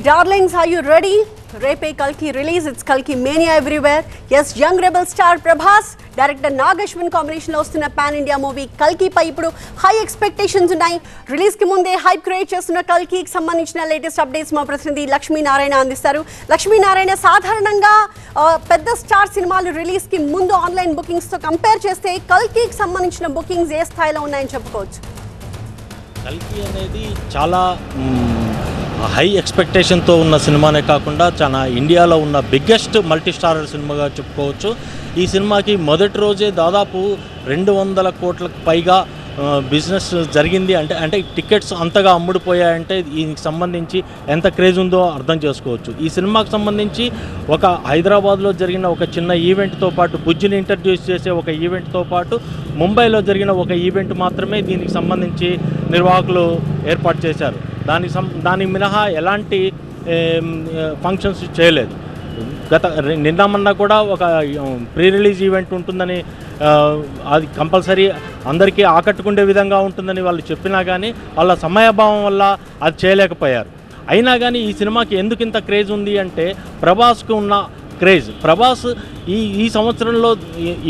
darlings, are you ready? Repe Kalki release, it's Kalki mania everywhere. Yes, young rebel star Prabhas, director Nagashwin combination lo vastuna pan India movie Kalki pai ippudu high expectations unnai. Release ki munde hype create chestunna Kalki ki sambandhinchina latest updates ma pratinidhi Lakshmi Narayana andistaru. Lakshmi Narayana sadharananga pedda star cinemalu release ki mundu online bookings tho compare cheste Kalki ki sambandhinchina bookings ఏ స్థాయిలో ఉన్నాయని చెప్పుకోవచ్చు. కల్కి అనేది చాలా high ఎక్స్పెక్టేషన్తో ఉన్న సినిమానే కాకుండా చాలా ఇండియాలో ఉన్న బిగ్గెస్ట్ మల్టీ స్టారర్ సినిమాగా చెప్పుకోవచ్చు. ఈ సినిమాకి మొదటి రోజే దాదాపు 200 కోట్లకు పైగా బిజినెస్ జరిగింది. అంటే టికెట్స్ అంతగా అమ్ముడుపోయాయంటే దీనికి సంబంధించి ఎంత క్రేజ్ ఉందో అర్థం చేసుకోవచ్చు. ఈ సినిమాకి సంబంధించి ఒక హైదరాబాద్లో జరిగిన ఒక చిన్న ఈవెంట్తో పాటు బుజ్జిని ఇంట్రడ్యూస్ చేసే ఒక ఈవెంట్తో పాటు ముంబైలో జరిగిన ఒక ఈవెంట్ మాత్రమే దీనికి సంబంధించి నిర్వాహకులు ఏర్పాటు చేశారు. దానికి మినహా ఎలాంటి ఫంక్షన్స్ చేయలేదు. నిన్నమన్నా కూడా ఒక ప్రీ రిలీజ్ ఈవెంట్ ఉంటుందని, అది కంపల్సరీ అందరికీ ఆకట్టుకునే విధంగా ఉంటుందని వాళ్ళు చెప్పినా కానీ వాళ్ళ సమయాభావం వల్ల అది చేయలేకపోయారు. అయినా కానీ ఈ సినిమాకి ఎందుకు ఇంత క్రేజ్ ఉంది అంటే ప్రభాస్కు ఉన్న క్రేజ్. ప్రభాస్ ఈ సంవత్సరంలో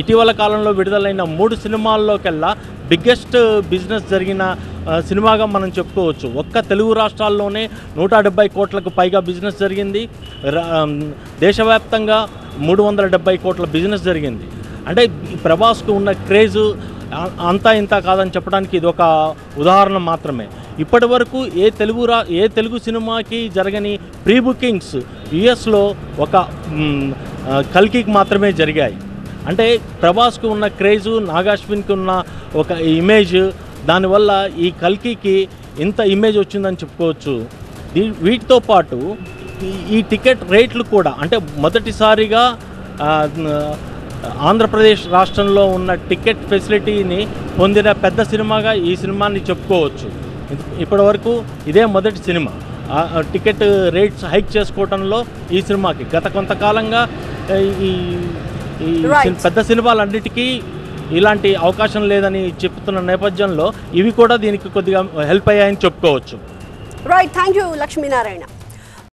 ఇటీవల కాలంలో విడుదలైన 3 సినిమాల్లోకెల్లా బిగ్గెస్ట్ బిజినెస్ జరిగిన సినిమాగా మనం చెప్పుకోవచ్చు. ఒక్క తెలుగు రాష్ట్రాల్లోనే 170 కోట్లకు పైగా బిజినెస్ జరిగింది. దేశవ్యాప్తంగా 370 కోట్ల బిజినెస్ జరిగింది. అంటే ప్రభాస్కు ఉన్న క్రేజు అంతా ఇంత కాదని చెప్పడానికి ఇది ఒక ఉదాహరణ మాత్రమే. ఇప్పటి వరకు ఏ తెలుగు సినిమాకి జరగని ప్రీ బుకింగ్స్ యుఎస్లో ఒక కల్కికి మాత్రమే జరిగాయి. అంటే ప్రభాస్కు ఉన్న క్రేజు, నాగాశ్విన్కి ఉన్న ఒక ఇమేజ్, దానివల్ల ఈ కల్కికి ఇంత ఇమేజ్ వచ్చిందని చెప్పుకోవచ్చు. వీటితో పాటు ఈ టికెట్ రేట్లు కూడా, అంటే మొదటిసారిగా ఆంధ్రప్రదేశ్ రాష్ట్రంలో ఉన్న టికెట్ ఫెసిలిటీని పొందిన పెద్ద సినిమాగా ఈ సినిమాని చెప్పుకోవచ్చు. ఇప్పటి వరకు ఇదే మొదటి సినిమా. టికెట్ రేట్స్ హైక్ చేసుకోవడంలో ఈ సినిమాకి గత కొంతకాలంగా ఈ పెద్ద సినిమాలన్నిటికీ ఇలాంటి అవకాశం లేదని చెప్తున్న నేపథ్యంలో ఇవి కూడా దీనికి కొద్దిగా హెల్ప్ అయ్యాయని చెప్పుకోవచ్చు. Right, thank you Lakshminarayana.